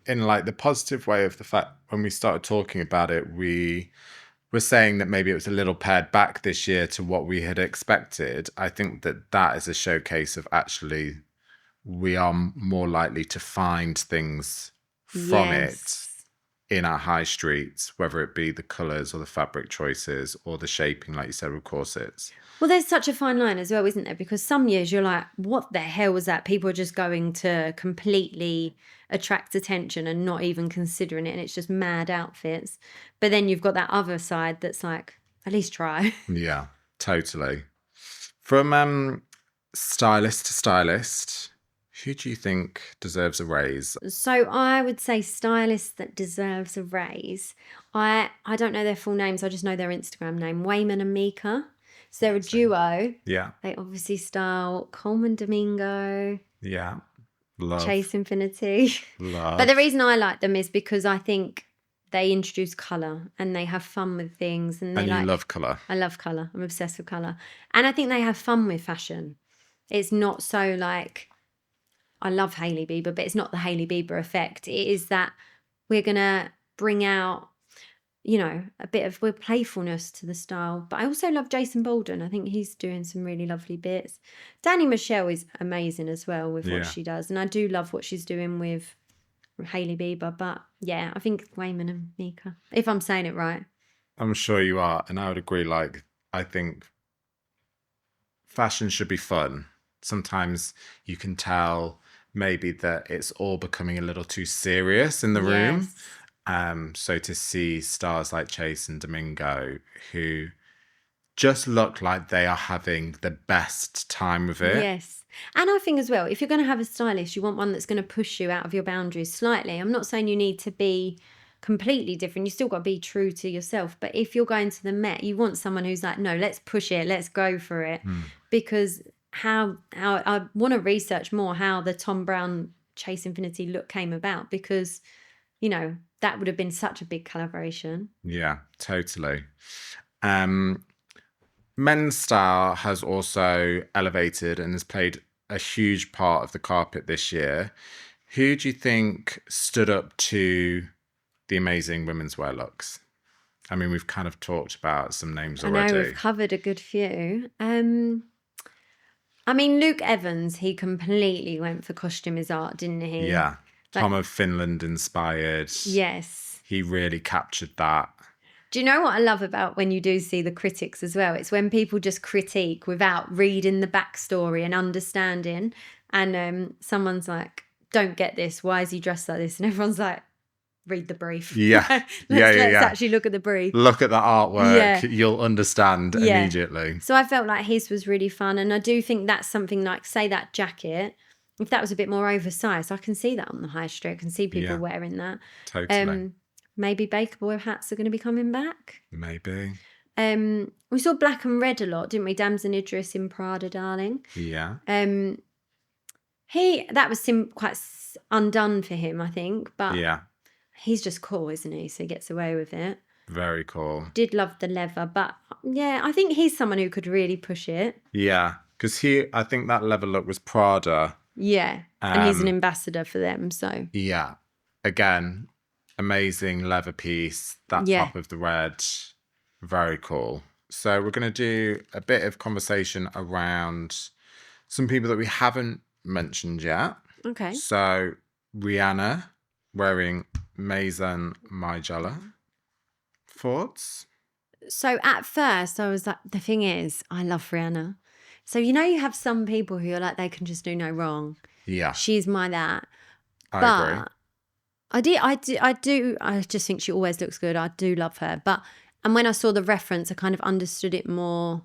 in like the positive way of the fact when we started talking about it, we were saying that maybe it was a little pared back this year to what we had expected. I think that is a showcase of actually we are more likely to find things from it in our high streets, whether it be the colours or the fabric choices or the shaping, like you said, with corsets. Well, there's such a fine line as well, isn't there? Because some years you're like, what the hell was that? People are just going to completely attract attention and not even considering it. And it's just mad outfits. But then you've got that other side that's like, at least try. Yeah, totally. From stylist to stylist, who do you think deserves a raise? So I would say stylist that deserves a raise. I don't know their full names. I just know their Instagram name, Wayman and Mika. So they're a duo. Yeah. They obviously style Coleman Domingo. Yeah. Love. Chase Infinity. Love. But the reason I like them is because I think they introduce colour and they have fun with things. And you love colour. I love colour. I'm obsessed with colour. And I think they have fun with fashion. It's not so like, I love Hailey Bieber, but it's not the Hailey Bieber effect. It is that we're going to bring out, you know, a bit of playfulness to the style. But I also love Jason Bolden. I think he's doing some really lovely bits. Danny Michelle is amazing as well with what she does. And I do love what she's doing with Hailey Bieber. But yeah, I think Wayman and Mika, if I'm saying it right. I'm sure you are. And I would agree. Like, I think fashion should be fun. Sometimes you can tell maybe that it's all becoming a little too serious in the room. So to see stars like Chase and Domingo who just look like they are having the best time with it. Yes. And I think as well, if you're going to have a stylist, you want one that's going to push you out of your boundaries slightly. I'm not saying you need to be completely different. You still got to be true to yourself. But if you're going to the Met, you want someone who's like, no, let's push it. Let's go for it. Because how I want to research more how the Tom Brown Chase Infinity look came about, because, you know, that would have been such a big collaboration. Yeah, totally. Men's style has also elevated and has played a huge part of the carpet this year. Who do you think stood up to the amazing women's wear looks? I mean, we've kind of talked about some names already. I know, we've covered a good few. I mean, Luke Evans, he completely went for costume is art, didn't he? Yeah. Tom of Finland inspired. Yes. He really captured that. Do you know what I love about when you do see the critics as well? It's when people just critique without reading the backstory and understanding. And someone's like, don't get this. Why is he dressed like this? And everyone's like, read the brief. Yeah. Let's actually look at the brief. Look at the artwork. Yeah. You'll understand immediately. So I felt like his was really fun. And I do think that's something like, say, that jacket, if that was a bit more oversized, I can see that on the high street. I can see people wearing that. Totally. Maybe Bakerboy hats are going to be coming back. Maybe. We saw black and red a lot, didn't we? Damson Idris in Prada, darling. Yeah. That was quite undone for him, I think. But he's just cool, isn't he? So he gets away with it. Very cool. Did love the leather, but yeah, I think he's someone who could really push it. Yeah, because I think that leather look was Prada. Yeah, and he's an ambassador for them, so. Yeah, again, amazing leather piece, that top of the red, very cool. So we're going to do a bit of conversation around some people that we haven't mentioned yet. Okay. So Rihanna wearing Maison Margiela. Thoughts? So at first I was like, the thing is, I love Rihanna. So, you have some people who are like, they can just do no wrong. Yeah. She's my that. I agree. I just think she always looks good. I do love her. And when I saw the reference, I kind of understood it more.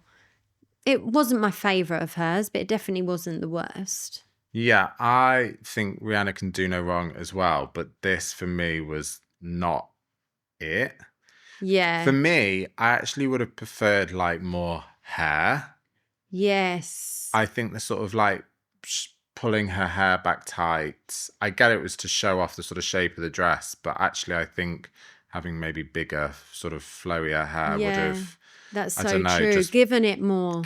It wasn't my favourite of hers, but it definitely wasn't the worst. Yeah, I think Rihanna can do no wrong as well. But this, for me, was not it. Yeah. For me, I actually would have preferred like more hair. Yes. I think the sort of like pulling her hair back tight. I get it was to show off the sort of shape of the dress, but actually I think having maybe bigger, sort of flowier hair would have. That's so true. Just given it more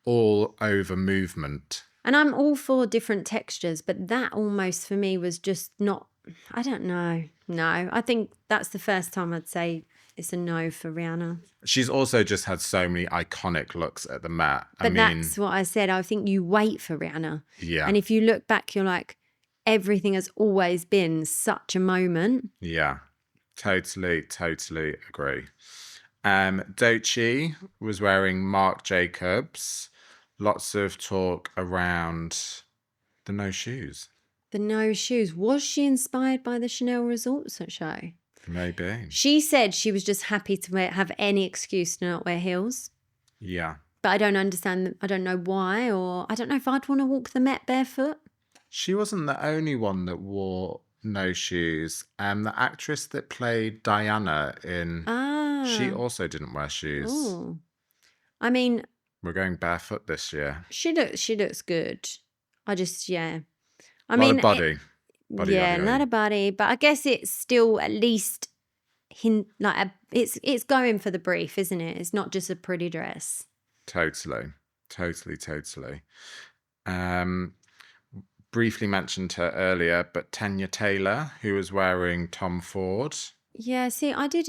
all over movement. And I'm all for different textures, but that almost for me was just not. I don't know. No, I think that's the first time I'd say it's a no for Rihanna. She's also just had so many iconic looks at the Met. But that's what I said. I think you wait for Rihanna. Yeah. And if you look back, you're like, everything has always been such a moment. Yeah, totally agree. Doechii was wearing Marc Jacobs. Lots of talk around the no shoes. The no shoes. Was she inspired by the Chanel Resorts show? Maybe. She said she was just happy to have any excuse to not wear heels. Yeah. But I don't understand. I don't know why, or I don't know if I'd want to walk the Met barefoot. She wasn't the only one that wore no shoes. The actress that played Diana in... She also didn't wear shoes. Ooh. I mean... We're going barefoot this year. She looks good. I just, yeah. A lot of body. A lot of body. But I guess it's still at least it's going for the brief, isn't it? It's not just a pretty dress. Totally. Briefly mentioned her earlier, but Tanya Taylor, who was wearing Tom Ford. Yeah, see, I did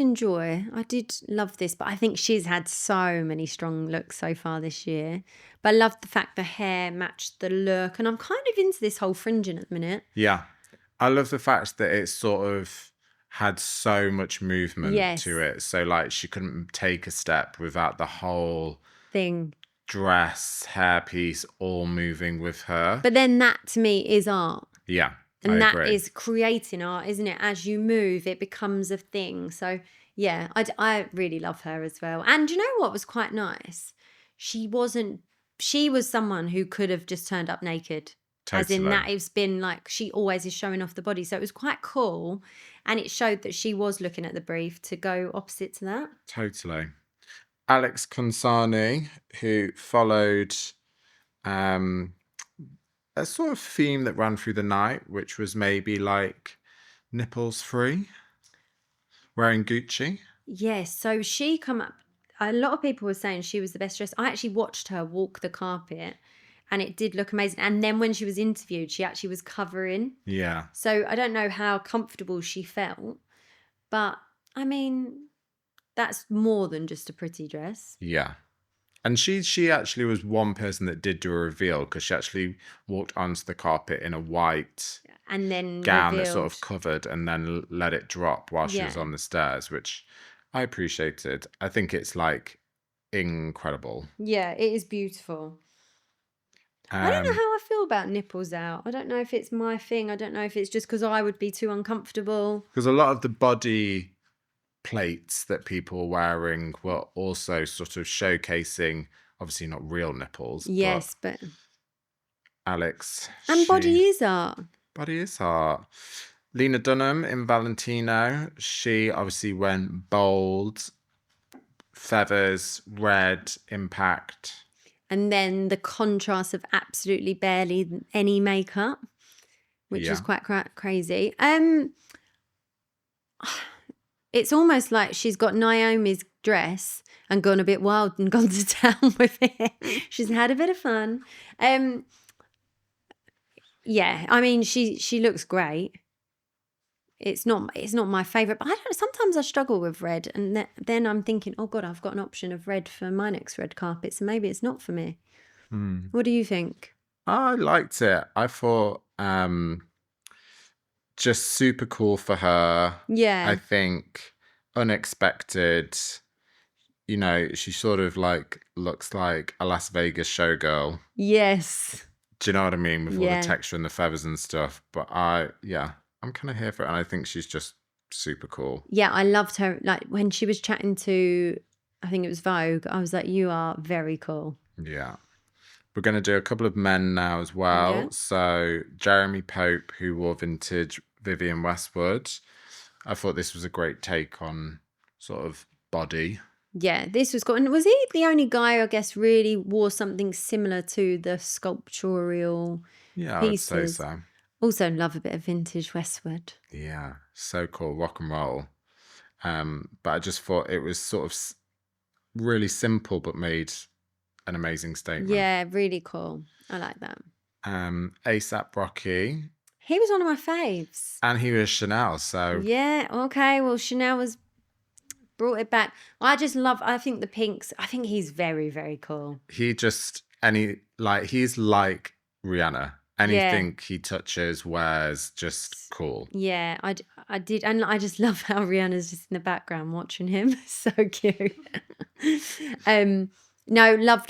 love this, but I think she's had so many strong looks so far this year. But I loved the fact the hair matched the look, and I'm kind of into this whole fringing at the minute. Yeah, I love the fact that it sort of had so much movement to it. So like she couldn't take a step without the whole thing. Dress, hairpiece, all moving with her. But then that to me is art. Yeah. And that is creating art, isn't it? As you move, it becomes a thing. So, yeah, I really love her as well. And you know what was quite nice? She was someone who could have just turned up naked. Totally. As in that it's been like, she always is showing off the body. So it was quite cool. And it showed that she was looking at the brief to go opposite to that. Totally. Alex Consani, who followed... a sort of theme that ran through the night, which was maybe like nipples free, wearing Gucci. Yes, so she come up. A lot of people were saying she was the best dressed. I actually watched her walk the carpet, and it did look amazing. And then when she was interviewed, she actually was covering. Yeah. So I don't know how comfortable she felt, but I mean, that's more than just a pretty dress. Yeah. And she actually was one person that did do a reveal because she actually walked onto the carpet in a white and then gown that sort revealed. of covered and then let it drop while she was Yeah. on the stairs, which I appreciated. I think it's like incredible. Yeah, it is beautiful. I don't know Um, how I feel about nipples out. I don't know if it's my thing. I don't know if it's just because I would be too uncomfortable. because a lot of the body plates that people were wearing were also sort of showcasing, obviously not real nipples, Yes, but but Alex, and body she is art. body is art. Lena Dunham in Valentino, she obviously went bold, feathers, red, impact. And then the contrast of absolutely barely any makeup, which is Yeah. quite crazy. It's almost like she's got Naomi's dress and gone a bit wild and gone to town with it. She's had a bit of fun. Yeah, I mean, she looks great. It's not my favorite, but I don't. Sometimes I struggle with red, and then I'm thinking, oh God, I've got an option of red for my next red carpet, so maybe it's not for me. What do you think? I liked it. I thought just super cool for her. Yeah. I think unexpected. You know, she sort of like looks like a Las Vegas showgirl. Yes. Do you know what I mean? With all Yeah. the texture and the feathers and stuff. But I'm kind of here for it. And I think she's just super cool. Yeah, I loved her. Like when she was chatting to, I think it was Vogue, I was like, you are very cool. Yeah. We're going to do a couple of men now as well. Yeah. So Jeremy Pope, who wore vintage Vivienne Westwood. I thought this was a great take on sort of body. Yeah, this was cool. And was he the only guy, I guess, really wore something similar to the sculptural Yeah, pieces? I would say so. Also love a bit of vintage Westwood. Yeah, so cool. Rock and roll. But I just thought it was sort of really simple, but made an amazing statement. Yeah, really cool. I like that. A$AP Rocky. He was one of my faves. And he was Chanel, so... Yeah, okay. Well, Chanel was brought it back. I think the pinks, I think he's very, very cool. He's like Rihanna. Anything he touches wears just cool. Yeah, I did. And I just love how Rihanna's just in the background watching him. So cute. No,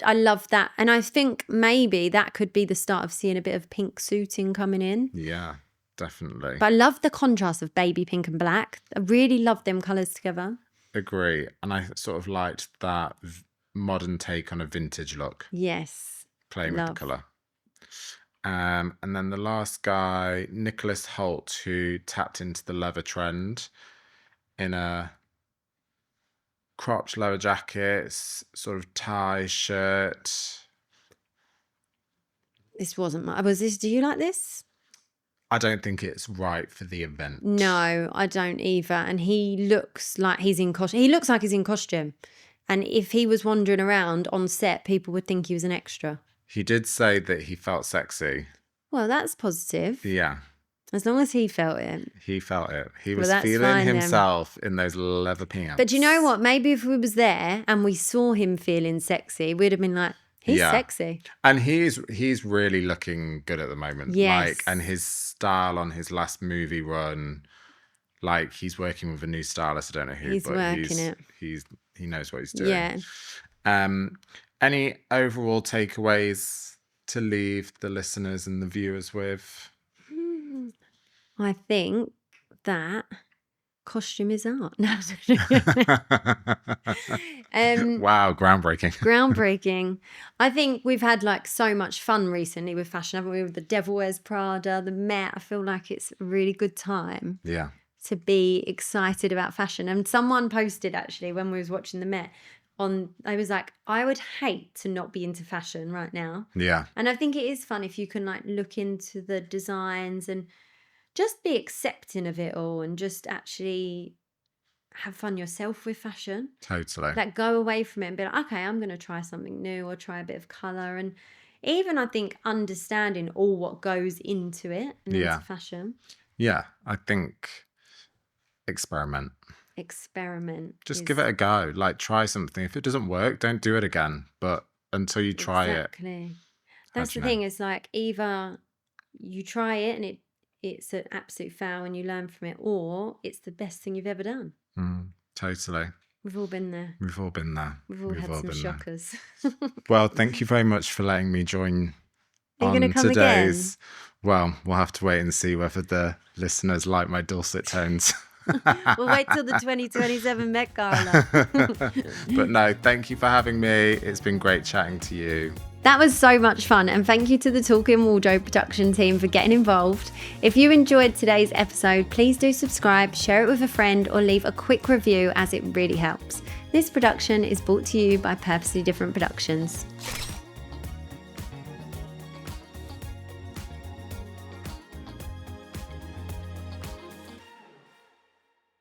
I loved that. And I think maybe that could be the start of seeing a bit of pink suiting coming in. Yeah, definitely. But I love the contrast of baby pink and black. I really love them colours together. Agree. And I sort of liked that modern take on a vintage look. Yes. Playing with the colour. And then the last guy, Nicholas Hoult, who tapped into the leather trend in a cropped leather jacket, sort of tie shirt. This wasn't my... Do you like this? I don't think it's right for the event. No, I don't either. And he looks like he's in costume. He looks like he's in costume. And if he was wandering around on set, people would think he was an extra. He did say that he felt sexy. Well, that's positive. Yeah. As long as he felt it. He felt it. He was that's feeling fine then. himself in those leather pants. But do you know what? Maybe if we was there and we saw him feeling sexy, we'd have been like, he's sexy. And he's really looking good at the moment. Yes. Like, and his style on his last movie run, like he's working with a new stylist. I don't know who, He's working it. He knows what he's doing. Yeah. Any overall takeaways to leave the listeners and the viewers with? I think that costume is art. No. Wow, groundbreaking. Groundbreaking. I think we've had like so much fun recently with fashion, haven't we? With the Devil Wears Prada, the Met. I feel like it's a really good time Yeah. to be excited about fashion. And someone posted actually when we was watching the Met I was like, I would hate to not be into fashion right now. Yeah. And I think it is fun if you can like look into the designs and just be accepting of it all and just actually have fun yourself with fashion. Totally. Like go away from it and be like, okay, I'm going to try something new or try a bit of colour. And even I think understanding all what goes into it and into fashion. Yeah, I think experiment. Just give it a go. Like try something. If it doesn't work, don't do it again. But until you try it. Exactly. That's the thing. It's like either you try it and it's an absolute foul and you learn from it, or it's the best thing you've ever done. Totally. We've all been there. We've all been there. We've all had some shockers. Well, thank you very much for letting me join Are you on going to come today's. Well, we'll have to wait and see whether the listeners like my dulcet tones. We'll wait till the 2027 Met Gala. But no, thank you for having me. It's been great chatting to you. That was so much fun, and thank you to the Talking Wardrobe production team for getting involved. If you enjoyed today's episode, please do subscribe, share it with a friend, or leave a quick review, as it really helps. This production is brought to you by Purposely Different Productions.